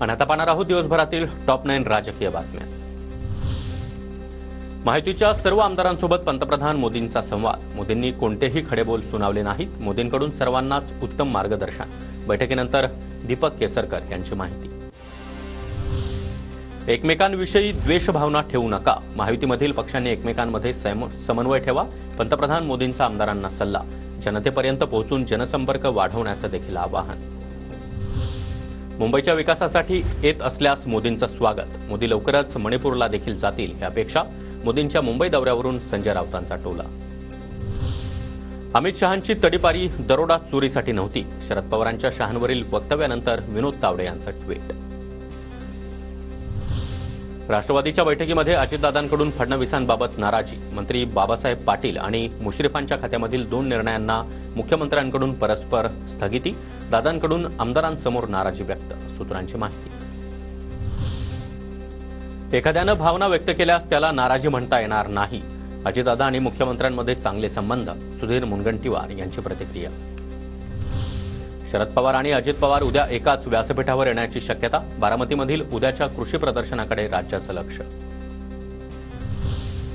आणि आता पाहणार आहोत दिवसभरातील टॉप 9 राजकीय बातम्या। माहितीच्या सर्व आमदारांसोबत पंतप्रधान मोदींचा संवाद। मोदींनी कोणतेही खडेबोल सुनावले नाहीत। मोदींकडून सर्वांनाच उत्तम मार्गदर्शन। बैठकीनंतर दीपक केसरकर यांची माहिती। एकमेकांविषयी द्वेषभावना ठेवू नका। महायुतीमधील पक्षांनी एकमेकांमध्ये समन्वय ठेवा। पंतप्रधान मोदींचा आमदारांना सल्ला। जनतेपर्यंत पोहोचून जनसंपर्क वाढवण्याचं देखील आवाहन। मुंबईच्या विकासासाठी येत असल्यास मोदींचं स्वागत। मोदी लवकरच मणिपूरला देखील जातील ही अपेक्षा। मोदींच्या मुंबई दौऱ्यावरून संजय राऊतांचा टोला। अमित शहांची तडीपारी दरोडा चोरीसाठी नव्हती। शरद पवारांच्या शहांवरील वक्तव्यानंतर विनोद तावडे यांचं ट्विट। राष्ट्रवादीच्या बैठकीमध्ये अजितदादांकडून फडणवीसांबाबत नाराजी। मंत्री बाबासाहेब पाटील आणि मुश्रीफांच्या खात्यामधील 2 निर्णयांना मुख्यमंत्र्यांकडून परस्पर स्थगिती। दादांकडून आमदारांसमोर नाराजी व्यक्त। सूत्रांची माहिती। एखाद्यानं भावना व्यक्त केल्यास त्याला नाराजी म्हणता येणार नाही। अजितदादा आणि मुख्यमंत्र्यांमध्ये चांगले संबंध। सुधीर मुनगंटीवार यांची प्रतिक्रिया। शरद पवार आणि अजित पवार उद्या एकाच व्यासपीठावर येण्याची शक्यता। बारामतीमधील उद्याच्या कृषी प्रदर्शनाकडे राज्याचं लक्ष।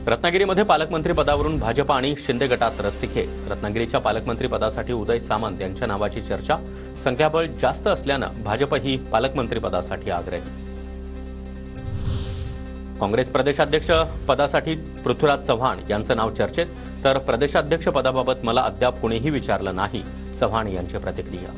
रत्नागिरीमध्ये पालकमंत्री पदावरून भाजप आणि शिंदे गटात रस्सीखेच। रत्नागिरीच्या पालकमंत्री पदासाठी उदय सामंत यांच्या नावाची चर्चा। संख्याबळ जास्त असल्यानं भाजपही पालकमंत्री पदासाठी आग्रही। काँग्रेस प्रदेशाध्यक्ष पदासाठी पृथ्वीराज चव्हाण यांचं नाव चर्चेत, तर प्रदेशाध्यक्ष पदाबाबत मला अद्याप कोणीही विचारलं नाही। चव्हाण यांची प्रतिक्रिया।